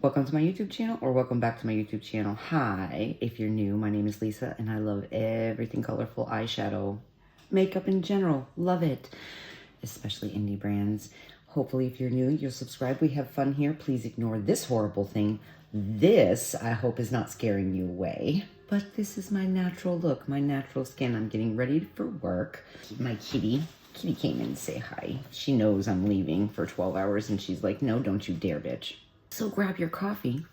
Welcome to my YouTube channel, or welcome back to my YouTube channel. Hi, if you're new, my name is Lisa, and I love everything colorful eyeshadow. Makeup in general, love it. Especially indie brands. Hopefully, if you're new, you'll subscribe. We have fun here. Please ignore this horrible thing. This, I hope, is not scaring you away. But this is my natural look, my natural skin. I'm getting ready for work. My kitty came in to say hi. She knows I'm leaving for 12 hours, and she's like, no, don't you dare, bitch. So grab your coffee.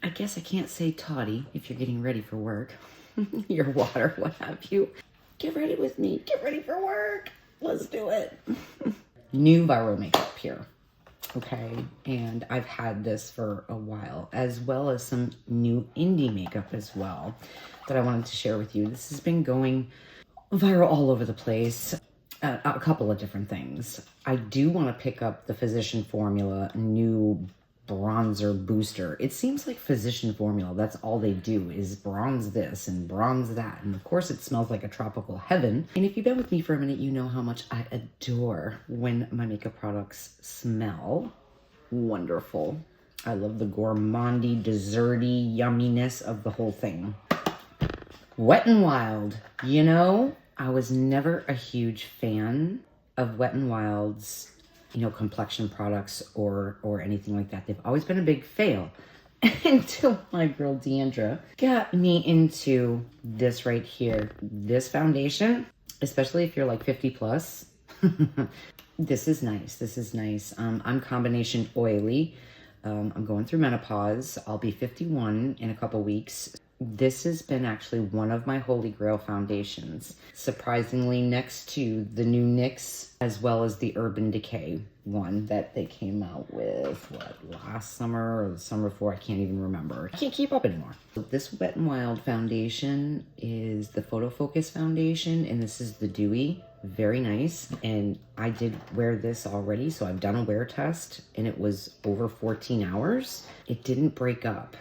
I guess I can't say toddy if you're getting ready for work. Your water, what have you. Get ready with me. Get ready for work. Let's do it. New viral makeup here. Okay, and I've had this for a while, as well as some new indie makeup as well that I wanted to share with you. This has been going viral all over the place. A couple of different things. I do want to pick up the Physician Formula new bronzer booster. It seems like Physician Formula, that's all they do is bronze this and bronze that. And of course it smells like a tropical heaven. And if you've been with me for a minute, you know how much I adore when my makeup products smell wonderful. I love the gourmandy, desserty yumminess of the whole thing. Wet n Wild, you know, I was never a huge fan of Wet n Wild's, you know, complexion products or anything like that. They've always been a big fail until my girl Deandra got me into this right here. This foundation, especially if you're like 50 plus, this is nice. This is nice. I'm combination oily. I'm going through menopause. I'll be 51 in a couple weeks. This has been actually one of my holy grail foundations. Surprisingly, next to the new NYX, as well as the Urban Decay one that they came out with, what, last summer or the summer before? I can't even remember. I can't keep up anymore. This Wet n Wild foundation is the Photo Focus foundation, and this is the Dewy. Very nice. And I did wear this already, so I've done a wear test, and it was over 14 hours. It didn't break up.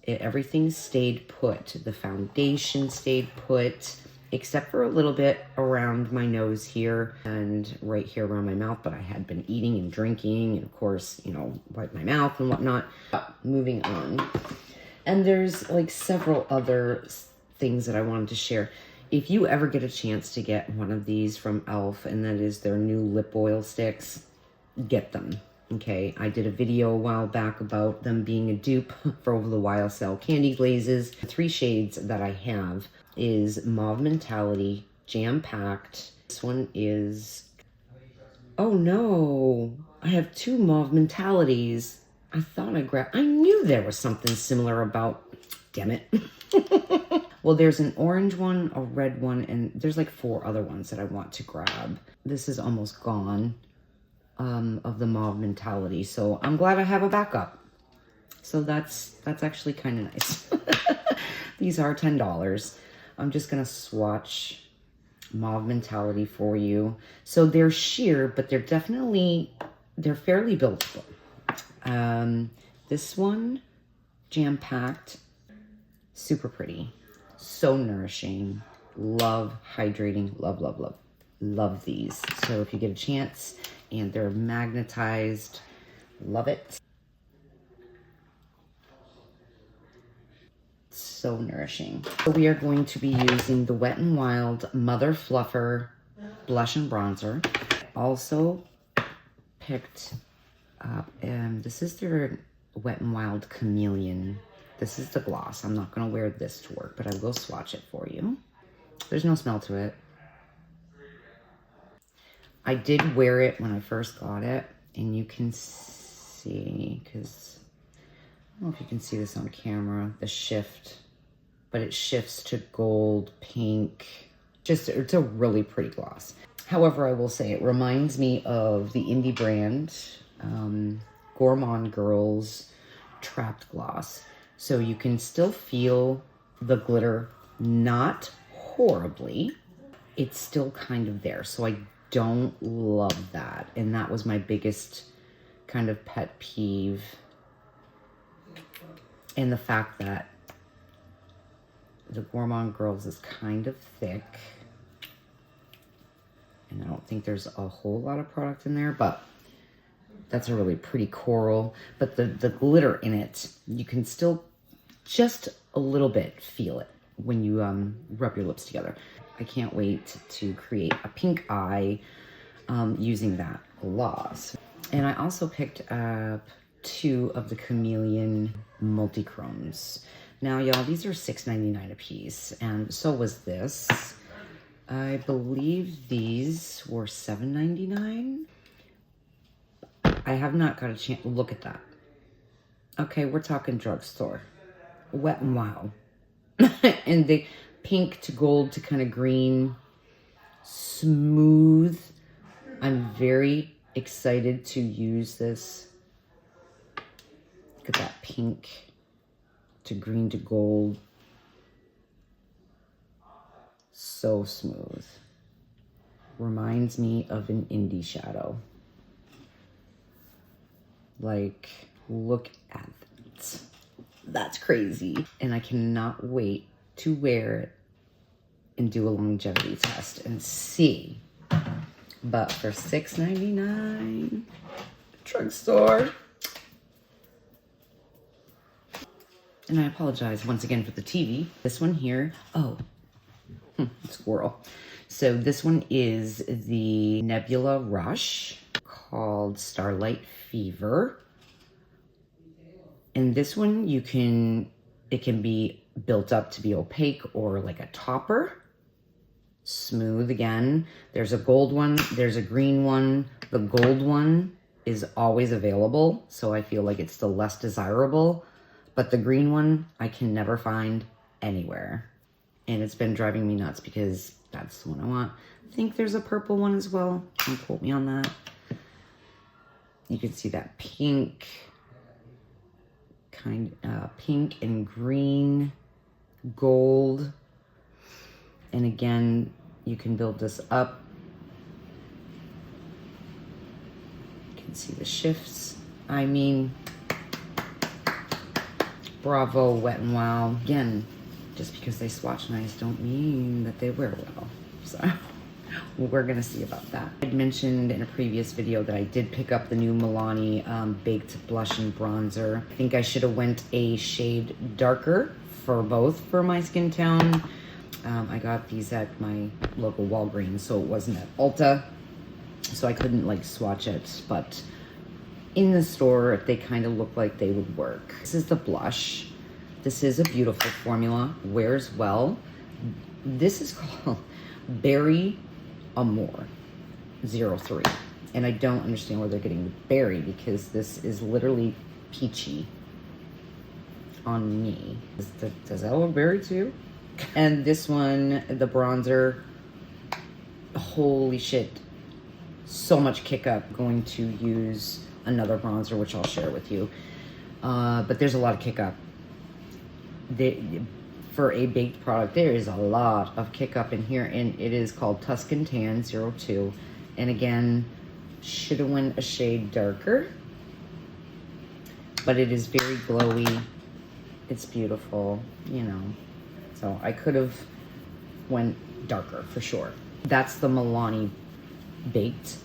Everything stayed put. The foundation stayed put, except for a little bit around my nose here and right here around my mouth, but I had been eating and drinking, and of course, you know, wipe my mouth and whatnot. Moving on. And there's like several other things that I wanted to share. If you ever get a chance to get one of these from e.l.f., and that is their new lip oil sticks, get them. Okay, I did a video a while back about them being a dupe for Over the YSL Candy Glazes. The 3 shades that I have is Mauve Mentality, Jam Packed. This one is, oh no, I have 2 Mauve Mentalities. I thought I knew there was something similar about, damn it. Well, there's an orange one, a red one, and there's like 4 other ones that I want to grab. This is almost gone. Of the Mauve Mentality, so I'm glad I have a backup. So that's actually kind of nice. These are $10. I'm just gonna swatch Mauve Mentality for you. So they're sheer, but they're fairly buildable. This one, Jam Packed, super pretty, so nourishing, love, hydrating, love these. So if you get a chance, and they're magnetized, love it. So nourishing. So we are going to be using the Wet n Wild Mother Fluffer Blush and Bronzer. Also picked up, and this is their Wet n Wild Chameleon. This is the gloss. I'm not gonna wear this to work, but I will swatch it for you. There's no smell to it. I did wear it when I first got it, and you can see, because I don't know if you can see this on camera, the shift, but it shifts to gold, pink. Just, it's a really pretty gloss. However, I will say it reminds me of the indie brand, Gourmand Girls Trapped Gloss. So you can still feel the glitter, not horribly. It's still kind of there, so I don't love that, and that was my biggest kind of pet peeve, and the fact that the Gourmand Girls is kind of thick, and I don't think there's a whole lot of product in there, but That's a really pretty coral, but the glitter in it, you can still just a little bit feel it when you rub your lips together. I can't wait to create a pink eye using that gloss. And I also picked up 2 of the Chameleon Multichromes. Now, y'all, these are $6.99 a piece, and so was this. I believe these were $7.99. I have not got a chance to look at that. Okay, we're talking drugstore. Wet n Wild. And the pink to gold to kind of green. Smooth. I'm very excited to use this. Look at that pink to green to gold. So smooth. Reminds me of an indie shadow. Like, look at that. That's crazy. And I cannot wait to wear it and do a longevity test and see. But for $6.99, drugstore. And I apologize once again for the TV. This one here, squirrel. So this one is the Nebula Rush called Starlight Fever. And this one it can be built up to be opaque or like a topper. Smooth again. There's a gold one, there's a green one. The gold one is always available, so I feel like it's the less desirable. But the green one, I can never find anywhere. And it's been driving me nuts because that's the one I want. I think there's a purple one as well. Don't quote me on that. You can see that pink, pink and green, gold. And again, you can build this up. You can see the shifts. I mean, bravo, Wet n Wild. Again, just because they swatch nice don't mean that they wear well. So we're gonna see about that. I mentioned in a previous video that I did pick up the new Milani Baked Blush and Bronzer. I think I should have went a shade darker for both for my skin tone. I got these at my local Walgreens, so it wasn't at Ulta, so I couldn't like swatch it, but in the store, they kind of look like they would work. This is the blush. This is a beautiful formula, wears well. This is called Berry Amour 03. And I don't understand where they're getting the berry because this is literally peachy on me. Does that look berry too? And this one, the bronzer, holy shit. So much kick up. Going to use another bronzer, which I'll share with you. But there's a lot of kick up. For a baked product, there is a lot of kick up in here, and it is called Tuscan Tan 02. And again, should have went a shade darker, but it is very glowy. It's beautiful, you know. So I could have went darker for sure. That's the Milani Baked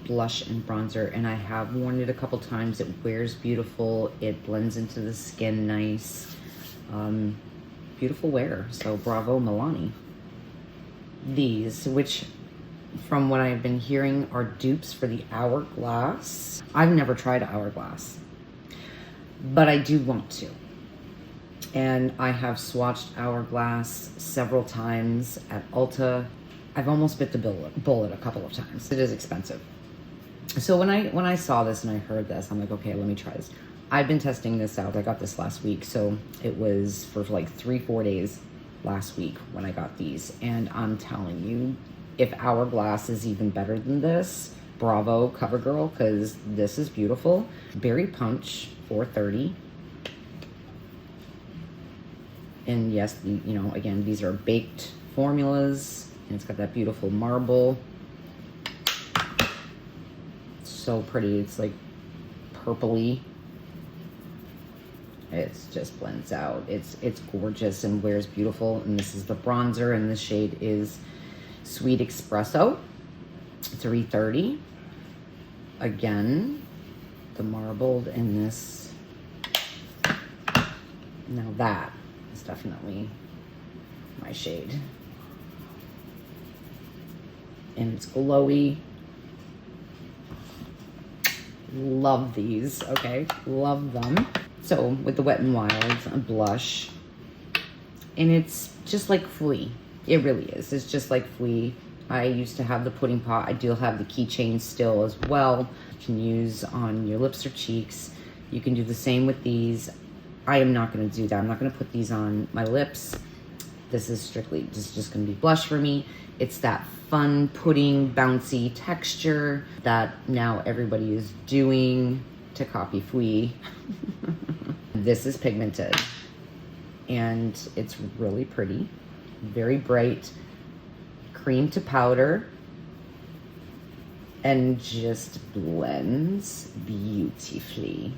Blush and Bronzer, and I have worn it a couple times. It wears beautiful. It blends into the skin nice. Beautiful wear. So bravo, Milani. These, which from what I've been hearing are dupes for the Hourglass. I've never tried Hourglass, but I do want to. And I have swatched Hourglass several times at Ulta. I've almost bit the bullet a couple of times. It is expensive. So when I saw this and I heard this, I'm like, okay, let me try this. I've been testing this out. I got this last week, so it was for like 3-4 days last week when I got these. And I'm telling you, if Hourglass is even better than this, bravo, CoverGirl, because this is beautiful. Berry Punch, $4.30. And yes, you know, again, these are baked formulas, and it's got that beautiful marble. So pretty. It's like purpley. It just blends out. It's gorgeous and wears beautiful. And this is the bronzer, and the shade is Sweet Espresso, $3.30. Again, the marbled in this. Now that is definitely my shade. And it's glowy. Love these, okay? Love them. So with the Wet n Wild blush, and it's just like Flea. It really is. It's just like Flea. I used to have the pudding pot. I do have the keychain still as well. You can use on your lips or cheeks. You can do the same with these. I am not going to do that. I'm not going to put these on my lips. This is strictly just going to be blush for me. It's that fun pudding bouncy texture that now everybody is doing to copy Flea. This is pigmented and it's really pretty, very bright, cream to powder, and just blends beautifully.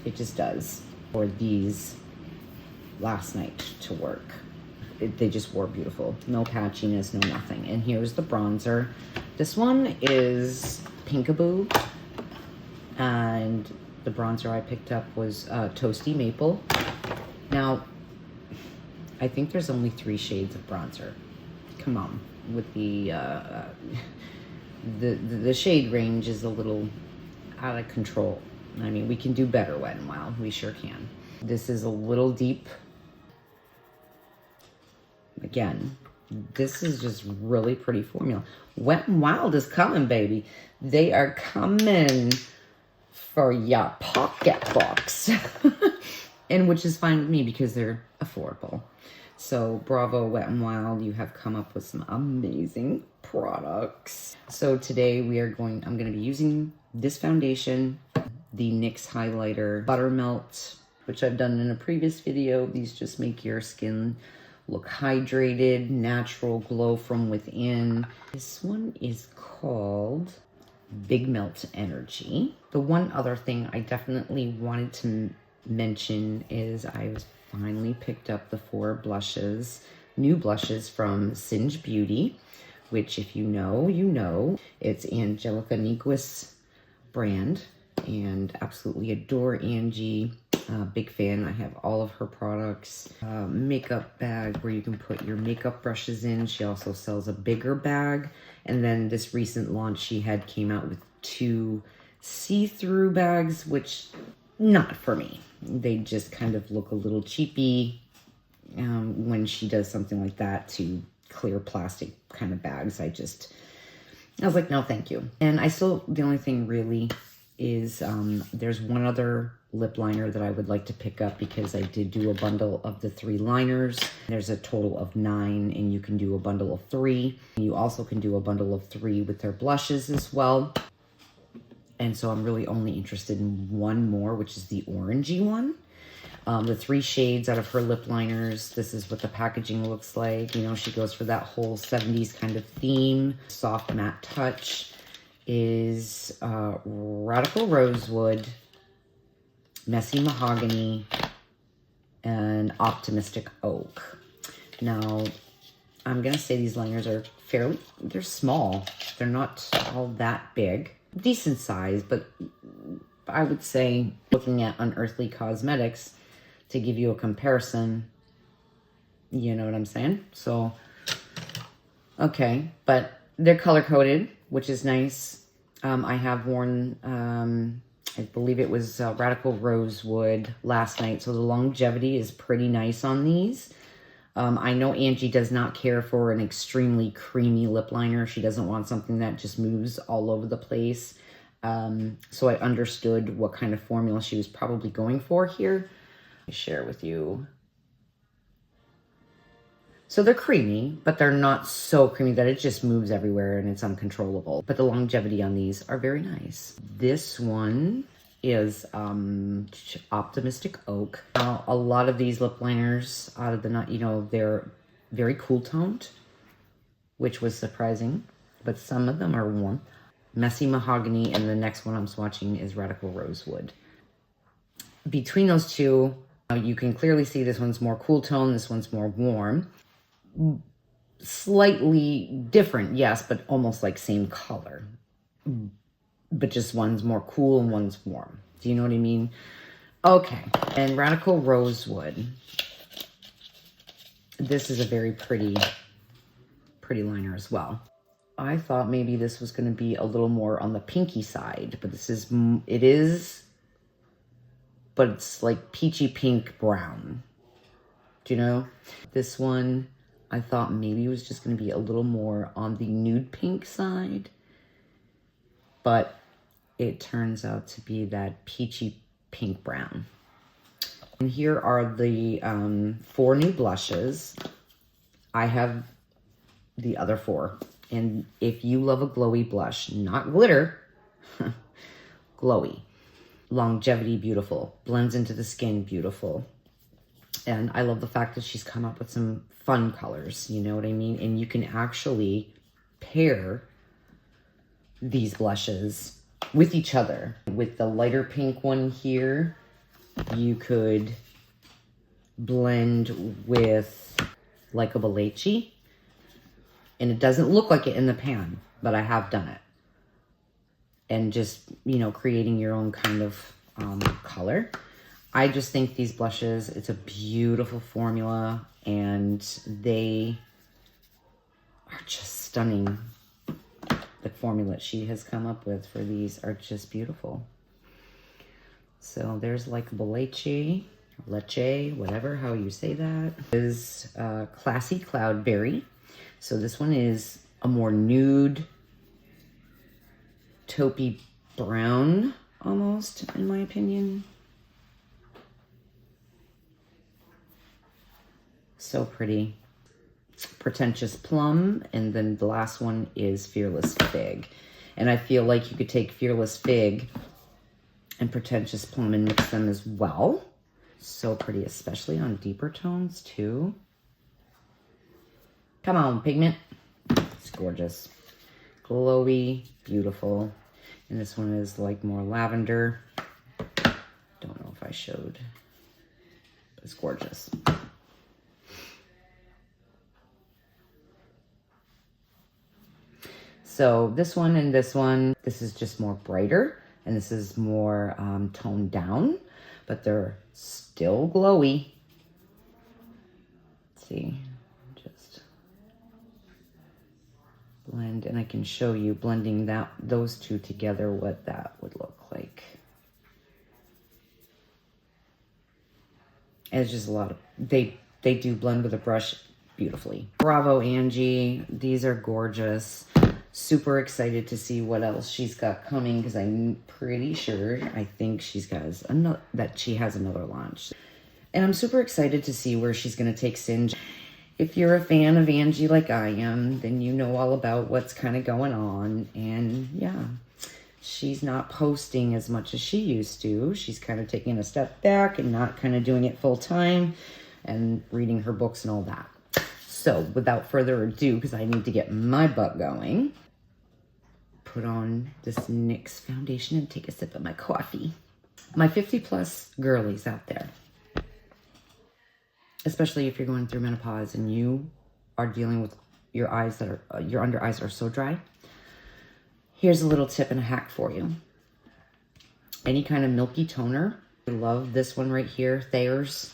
It just does. For these last night to work. They just wore beautiful. No patchiness, no nothing. And here's the bronzer. This one is Pinkaboo. And the bronzer I picked up was Toasty Maple. Now, I think there's only 3 shades of bronzer. Come on. With the shade range is a little out of control. I mean, we can do better Wet n Wild. We sure can. This is a little deep. Again, this is just really pretty formula. Wet n Wild is coming, baby. They are coming for your pocketbooks. And which is fine with me because they're affordable. So bravo, Wet n Wild. You have come up with some amazing products. So today I'm going to be using this foundation, the NYX highlighter Buttermelt, which I've done in a previous video. These just make your skin look hydrated, natural glow from within. This one is called Big Melt Energy. The one other thing I definitely wanted to mention is I was finally picked up the 4 blushes, new blushes from Singe Beauty, which if you know, you know. It's Angelica Nyquist's brand, and absolutely adore Angie. Big fan. I have all of her products. Makeup bag where you can put your makeup brushes in. She also sells a bigger bag. And then this recent launch she had came out with 2 see-through bags, which not for me. They just kind of look a little cheapy when she does something like that to clear plastic kind of bags. I was like, no, thank you. And the only thing really is there's one other lip liner that I would like to pick up because I did do a bundle of the 3 liners. There's a total of 9 and you can do a bundle of 3. You also can do a bundle of 3 with their blushes as well. And so I'm really only interested in one more, which is the orangey one. The 3 shades out of her lip liners. This is what the packaging looks like. You know, she goes for that whole 70s kind of theme. Soft matte touch is Radical Rosewood, Messy Mahogany, and Optimistic Oak. Now, I'm going to say these liners are they're small. They're not all that big. Decent size, but I would say, looking at Unearthly Cosmetics, to give you a comparison, you know what I'm saying? So, okay, but they're color-coded, which is nice. I have worn, I believe it was Radical Rosewood last night, so the longevity is pretty nice on these. I know Angie does not care for an extremely creamy lip liner. She doesn't want something that just moves all over the place. So I understood what kind of formula she was probably going for here. Let me share with you. So they're creamy, but they're not so creamy that it just moves everywhere and it's uncontrollable. But the longevity on these are very nice. This one is Optimistic Oak. Now, a lot of these lip liners out of the, you know, they're very cool toned, which was surprising, but some of them are warm. Messy Mahogany, and the next one I'm swatching is Radical Rosewood. Between those two, you can clearly see this one's more cool tone, this one's more warm. Slightly different, yes, but almost like same color. But just one's more cool and one's warm. Do you know what I mean? Okay, and Radical Rosewood. This is a very pretty liner as well. I thought maybe this was going to be a little more on the pinky side, but it is, but it's like peachy pink brown. Do you know? This one, I thought maybe it was just going to be a little more on the nude pink side, but it turns out to be that peachy pink brown. And here are the 4 new blushes. I have the other 4. And if you love a glowy blush, not glitter, glowy, longevity beautiful, blends into the skin beautiful. And I love the fact that she's come up with some fun colors, you know what I mean? And you can actually pair these blushes with each other. With the lighter pink one here, you could blend with like a Belleci. And it doesn't look like it in the pan, but I have done it. And just, you know, creating your own kind of color. I just think these blushes, it's a beautiful formula, and they are just stunning. The formula she has come up with for these are just beautiful. So there's like Belleci, Leche, whatever, how you say that. This is Classy Cloudberry. So this one is a more nude, taupey brown, almost, in my opinion. So pretty. Pretentious Plum, and then the last one is Fearless Fig. And I feel like you could take Fearless Fig and Pretentious Plum and mix them as well. So pretty, especially on deeper tones too. Come on, pigment. It's gorgeous. Glowy, beautiful. And this one is like more lavender. Don't know if I showed, but it's gorgeous. So this one and this one, this is just more brighter, and this is more toned down, but they're still glowy. Let's see, just blend, and I can show you blending those two together what that would look like. And it's just a lot of, they do blend with a brush beautifully. Bravo, Angie. These are gorgeous. Super excited to see what else she's got coming, because I'm pretty sure, I think she's got that she has another launch. And I'm super excited to see where she's going to take Singe. If you're a fan of Angie like I am, then you know all about what's kind of going on. And yeah, she's not posting as much as she used to. She's kind of taking a step back and not kind of doing it full time and reading her books and all that. So without further ado, because I need to get my butt going, put on this NYX foundation and take a sip of my coffee. My 50+ girlies out there, especially if you're going through menopause and you are dealing with your eyes that are, your under eyes are so dry, here's a little tip and a hack for you. Any kind of milky toner. I love this one right here, Thayer's,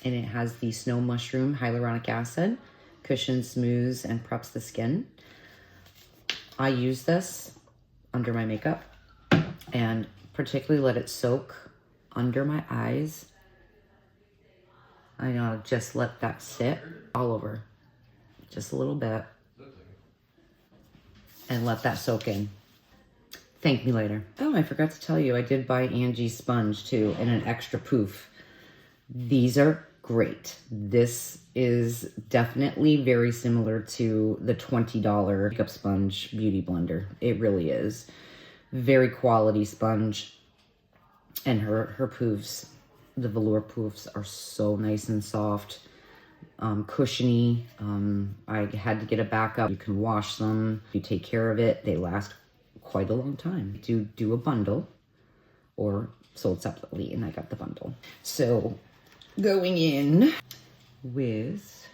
and it has the snow mushroom hyaluronic acid, cushions, smooths, and preps the skin. I use this under my makeup and particularly let it soak under my eyes. I know, just let that sit all over, just a little bit, and let that soak in. Thank me later. Oh, I forgot to tell you, I did buy Angie's sponge too, and an extra poof. These are great. This is definitely very similar to the $20 makeup sponge beauty blender. It really is. Very quality sponge. And her poofs, the velour poofs, are so nice and soft, cushiony. I had to get a backup. You can wash them. You take care of it. They last quite a long time. Do a bundle or sold separately, and I got the bundle. So going in with,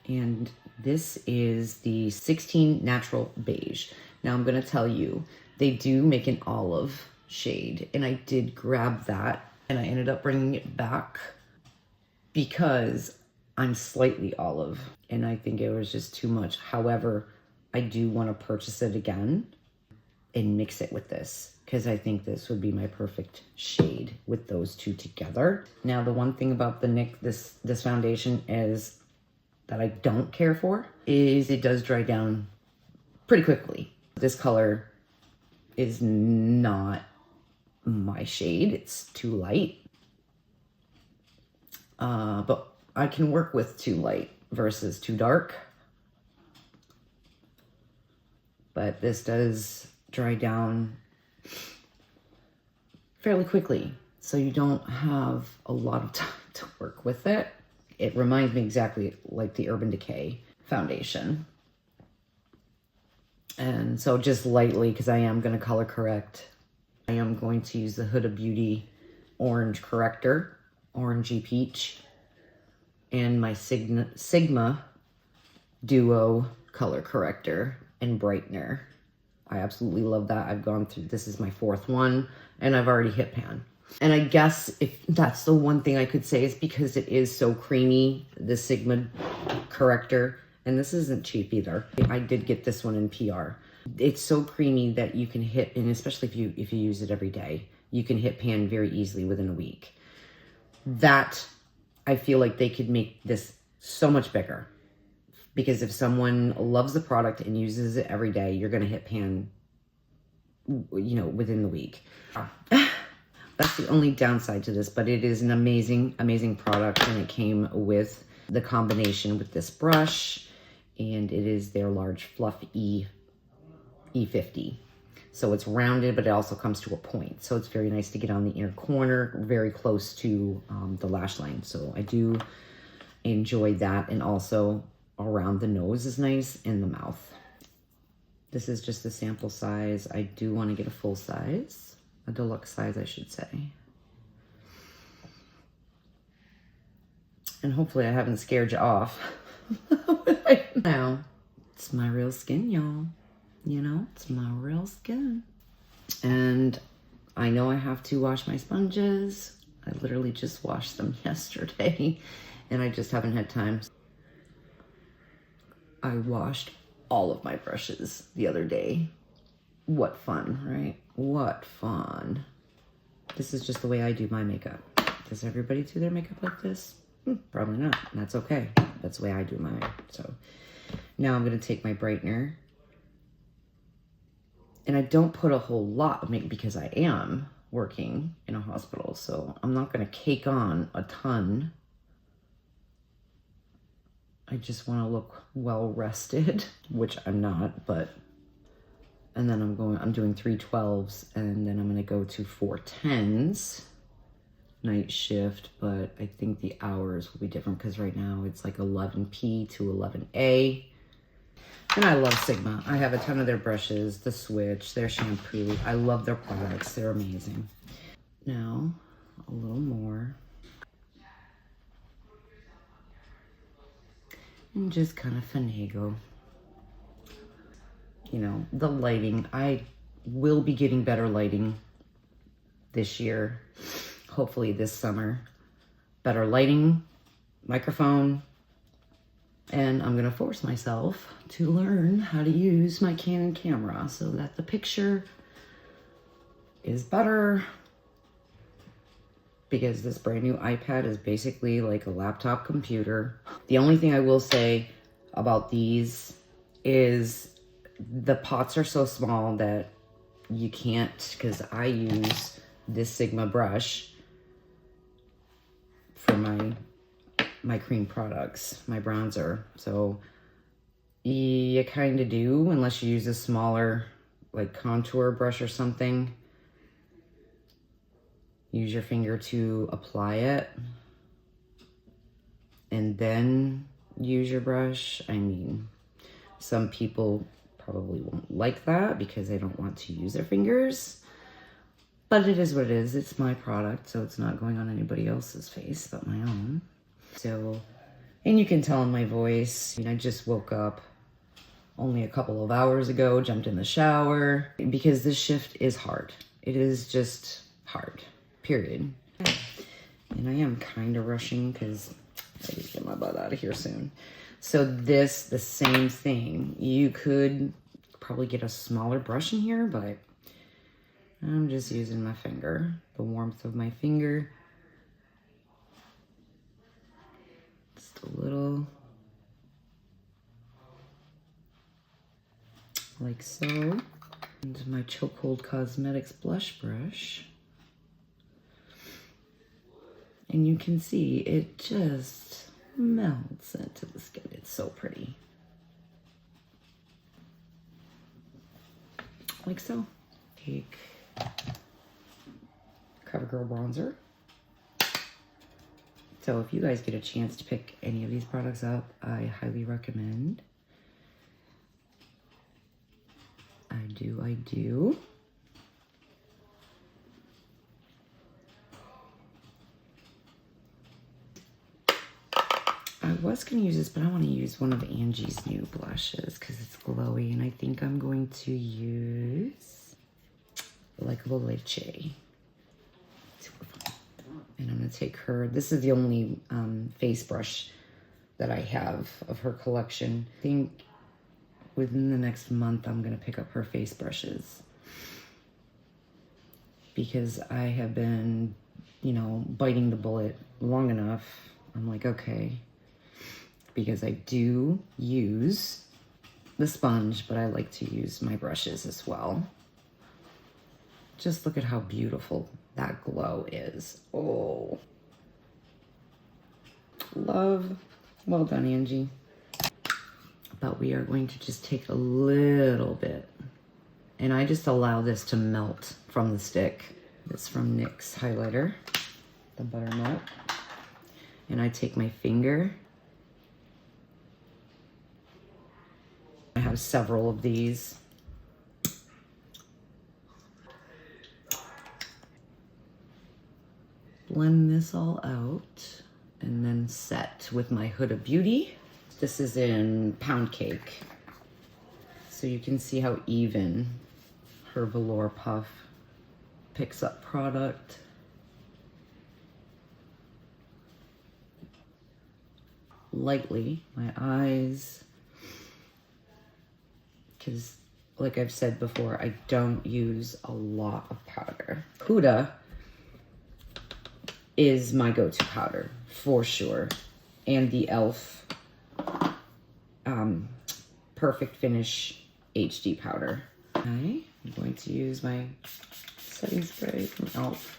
and this is the 16 Natural Beige. Now I'm going to tell you, they do make an olive shade. And I did grab that and I ended up bringing it back because I'm slightly olive and I think it was just too much. However, I do want to purchase it again and mix it with this because I think this would be my perfect shade with those two together. Now, the one thing about this foundation is that I don't care for is it does dry down pretty quickly. This color is not my shade. It's too light. But I can work with too light versus too dark. But this does dry down fairly quickly, so you don't have a lot of time to work with it. It reminds me exactly like the Urban Decay foundation. And so just lightly, because I am going to color correct, I am going to use the Huda Beauty Orange Corrector, Orangey Peach, and my Sigma Duo Color Corrector and Brightener. I absolutely love that. I've gone through, this is my 4th one, and I've already hit pan. And I guess if that's the one thing I could say is because it is so creamy, the Sigma Corrector, and this isn't cheap either. I did get this one in PR. It's so creamy that you can hit, and especially if you use it every day, you can hit pan very easily within a week. That, I feel like they could make this so much bigger. Because if someone loves the product and uses it every day, you're going to hit pan, you know, within the week. That's the only downside to this, but it is an amazing, amazing product. And it came with the combination with this brush, and it is their large fluff E50. So it's rounded, but it also comes to a point. So it's very nice to get on the inner corner, very close to the lash line. So I do enjoy that. And also around the nose is nice, and the mouth. This is just a sample size. I do want to get a full size, a deluxe size, I should say. And hopefully I haven't scared you off. Now, it's my real skin, y'all. You know, it's my real skin. And I know I have to wash my sponges. I literally just washed them yesterday, and I just haven't had time. I washed all of my brushes the other day. What fun, right? What fun. This is just the way I do my makeup. Does everybody do their makeup like this? Probably not. That's okay. That's the way I do mine. So now I'm going to take my brightener. And I don't put a whole lot of makeup because I am working in a hospital. So I'm not going to cake on a ton. I just want to look well rested, which I'm not, but, and then I'm doing 3 12s, and then I'm going to go to 4 10s night shift, but I think the hours will be different because right now it's like 11p to 11a. And I love Sigma. I have a ton of their brushes, the Switch, their shampoo. I love their products. They're amazing. Now, a little more. And just kind of finagle. You know, the lighting. I will be getting better lighting this year. Hopefully this summer. Better lighting, microphone. And I'm going to force myself to learn how to use my Canon camera so that the picture is better. Because this brand new iPad is basically like a laptop computer. The only thing I will say about these is the pots are so small that you can't, because I use this Sigma brush for my cream products, my bronzer. So you kind of do, unless you use a smaller like contour brush or something. Use your finger to apply it and then use your brush. I mean, some people probably won't like that because they don't want to use their fingers, but it is what it is. It's my product, so it's not going on anybody else's face but my own. So, and you can tell in my voice, I just woke up only a couple of hours ago, jumped in the shower, because this shift is hard. It is just hard, period. And I am kind of rushing because I need to get my butt out of here soon. So this, the same thing. You could probably get a smaller brush in here, but I'm just using my finger, the warmth of my finger. Just a little, like so. And my Chokehold Cosmetics blush brush. And you can see it just melts into the skin. It's so pretty. Like so. Take CoverGirl bronzer. So if you guys get a chance to pick any of these products up, I highly recommend. I do. I was going to use this, but I want to use one of Angie's new blushes because it's glowy, and I think I'm going to use like La Leche. And I'm going to take her, this is the only face brush that I have of her collection. I think within the next month, I'm going to pick up her face brushes because I have been, you know, biting the bullet long enough. I'm like, okay, because I do use the sponge, but I like to use my brushes as well. Just look at how beautiful that glow is. Oh, love. Well done, Angie. But we are going to just take a little bit, and I just allow this to melt from the stick. It's from NYX highlighter, the Buttermilk. And I take my finger. I have several of these. Blend this all out and then set with my Huda Beauty. This is in Pound Cake. So you can see how even her velour puff picks up product. Lightly, my eyes, because like I've said before, I don't use a lot of powder. Huda is my go-to powder for sure, and the e.l.f. Perfect Finish HD powder. Okay, I'm going to use my setting spray from e.l.f.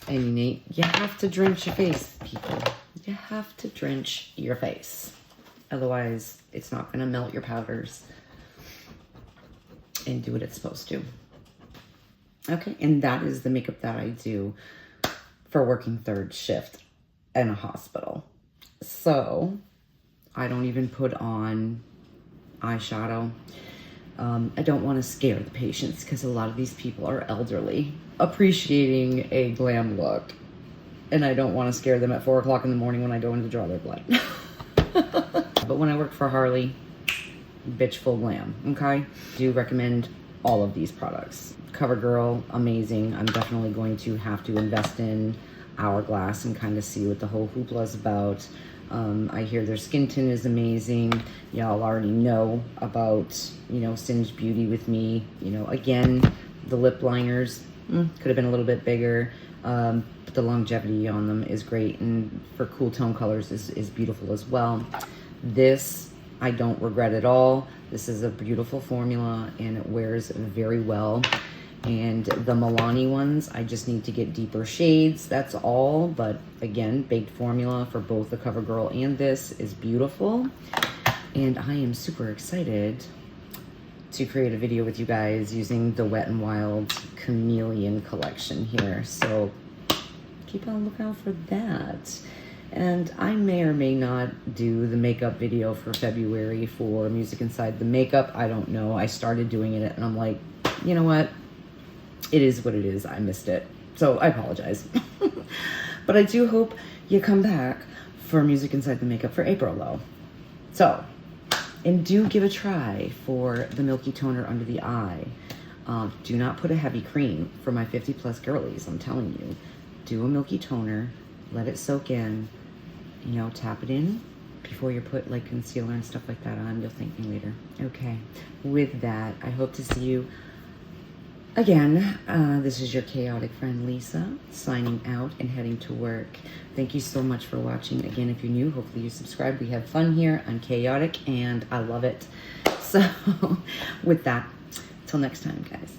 And you have to drench your face, people. You have to drench your face. Otherwise, it's not going to melt your powders and do what it's supposed to. Okay, and that is the makeup that I do for working third shift in a hospital. So, I don't even put on eyeshadow. I don't want to scare the patients because a lot of these people are elderly, appreciating a glam look. And I don't want to scare them at 4 o'clock in the morning when I go in to draw their blood. But when I worked for Harley, bitch full glam, okay? I do recommend all of these products. CoverGirl, amazing. I'm definitely going to have to invest in Hourglass and kind of see what the whole hoopla is about. I hear their skin tint is amazing. Y'all already know about, you know, Singe Beauty with me. You know, again, the lip liners could have been a little bit bigger, but the longevity on them is great, and for cool tone colors is beautiful as well. This, I don't regret at all. This is a beautiful formula, and it wears very well. And the Milani ones, I just need to get deeper shades, that's all. But again, baked formula for both the CoverGirl and this is beautiful. And I am super excited to create a video with you guys using the Wet n Wild Chameleon collection here. So keep on the lookout for that. And I may or may not do the makeup video for February for Music Inside the Makeup. I don't know. I started doing it and I'm like, you know what? It is what it is. I missed it. So I apologize. But I do hope you come back for Music Inside the Makeup for April, though. So, and do give a try for the Milky Toner under the eye. Do not put a heavy cream for my 50 plus girlies. I'm telling you, do a milky toner, let it soak in, you know, tap it in before you put like concealer and stuff like that on. You'll thank me later. Okay, with that, I hope to see you again. This is your chaotic friend Lisa, signing out and heading to work. Thank you so much for watching. Again, if you're new, hopefully you subscribe. We have fun here. I'm chaotic and I love it. So with that, till next time, guys.